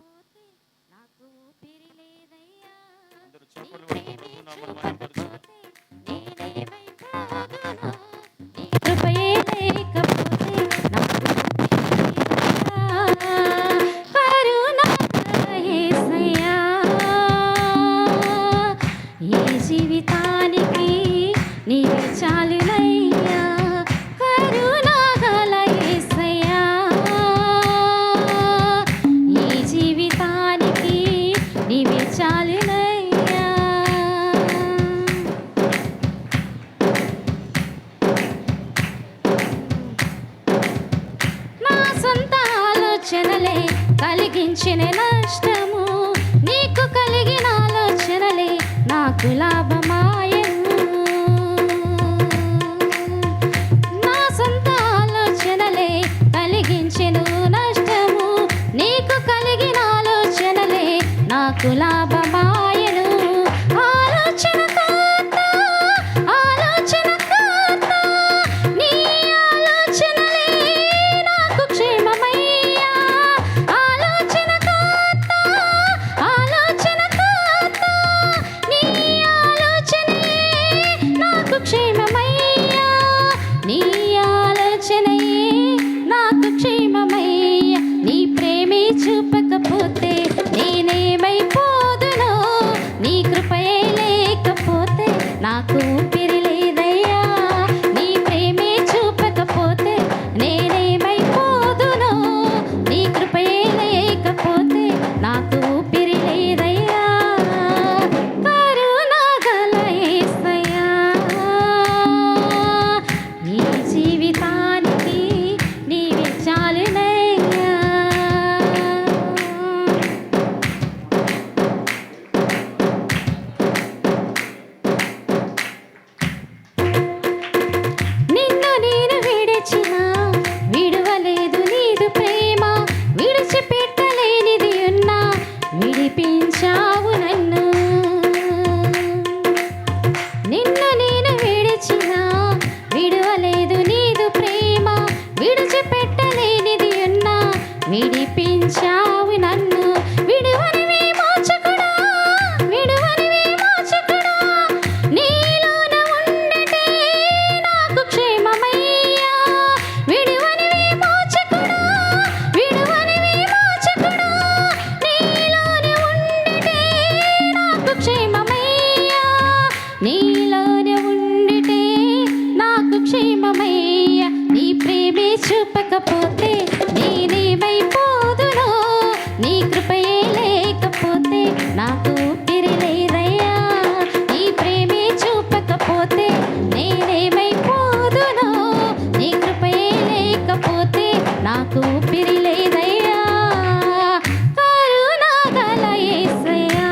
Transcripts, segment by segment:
లేకపోతే నాకు ఊపిరి లేదయ్యా. అందరూ చప్పట్లు కొడుతూ ప్రభు నామమున మహిమపరచుదాం. నేనేమైపోదునో నీ కృపయే లేకపోతే నాకు కరుణాకర యేసయ్యా. ఈ జీవితానికి నీవే చాలునయ్యా. కరుణాగల యేసయ్యా. ఈ జీవితానికి నీవే చాలునయ్యా. నా సొంత ఆలోచనలే కలిగించిన నష్టము, నీకు కలిగిన ఆలోచనలే నాకు లాభమాయను. నా సొంత ఆలోచనలే కలిగించెను నష్టము, నీకు కలిగిన ఆలోచనలే నాకు లాభమాయను. ఆలోచనకర్త, ఆలోచనకర్త, నీ ఆలోచనలే నాకు క్షేమమయ్యా. ఆలోచనకర్త, ఆలోచనకర్త, నీ ఆలోచనే నాకు క్షేమమయ్యా. నీ ఆలోచనయే నాకు క్షేమమయ్యా. నీ ప్రేమే చూపకపోతే నేనేమైపోదునో, నీ కృపయే లేకపోతే నాకు ఊపిరి లేదయ్యా. నీ ప్రేమే చూపకపోతే నేనేమైపోదునో, నీ కృపయే లేకపోతే నాకు ఊపిరి లేదయ్యా. కరుణాగల యేసయ్యా. ఈ జీవితానికి నీవే చాలునయ్యా. నిన్ను నేను విడిచినా విడువలేదు నీదు ప్రేమ, విడిచిపెట్టలేనిది ఉన్నా విడిపించావు నన్ను. నిన్ను నేను విడిచినా విడువలేదు నీదు ప్రేమ, విడిచిపెట్టలేనిది ఉన్నా విడిపించావు నన్ను. విడువనివి మోచకుడా, విడువనివి మోచకుడా, నీలోన ఉండటే నాకు క్షేమమయ్యా. విడువనివి మోచకుడా, విడువనివి మోచకుడా, నీలోన ఉండటే నాకు క్షేమమయ్యా. నీలోన ఉండటే నాకు క్షేమమయ్యా. నీ ప్రేమే చూపకపోతే నేనేమైపోదునో, నీ కృపయే లేకపోతే నాకు ఊపిరి లేదయ్యా. నీ ప్రేమే చూపకపోతే నేనేమైపోదునో, నీ కృపయే లేకపోతే నాకు ఊపిరి లేదయ్యా. కరుణాగల యేసయ్యా.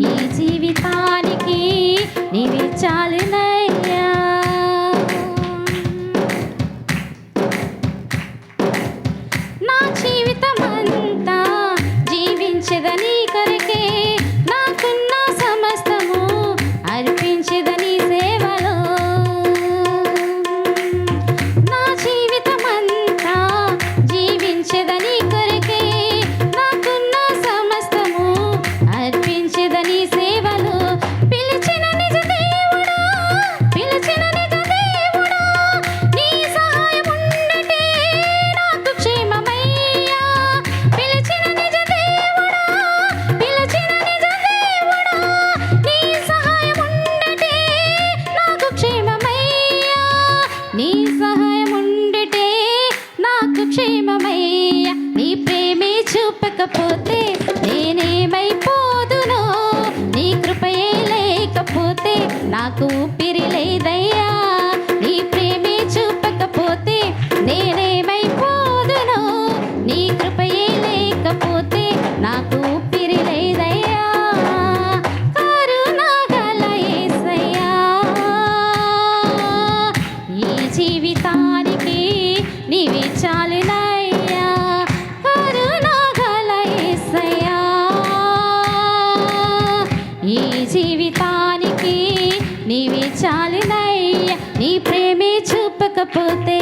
ఈ జీవితానికి నీవే చాలునయ్యా. నా జీవితమంతా జీవించెదని కొరకే, నాకున్న సమస్తము అర్పించెదని సేవలో. నా జీవితమంతా జీవించెదని కొరకే, నాకున్న సమస్తము అర్పించెదని సేవలో. పిలిచిన నిజ దేవుడా, పిలిచిన నిజ దేవుడా, నీ సహాయం ఉండటే నాకు క్షేమమయ్యా. పిలిచిన నిజ దేవుడా, పిలిచిన నిజ దేవుడా, నీ సహాయం ఉండటే నాకు క్షేమమయ్యా. నీ సహాయం ఉండటే నాకు క్షేమమయ్యా. నీ ప్రేమే చూపకపోతే నేనేమైపోదునో, నీ కృపయే లేకపోతే నాకు ఊపిరి లేదయ్యా. నీ ప్రేమే చూపకపోతే నేనేమైపోదునో, నీ కృపయే లేకపోతే నాకు ఊపిరి లేదయ్యా. కరుణాగల యేసయ్యా. ఈ జీవితానికి నీవే చాలునయ్యా. కరుణాగల యేసయ్యా. ఈ జీవితానికి నీవే చాలునయ్యా. నీ ప్రేమే చూపకపోతే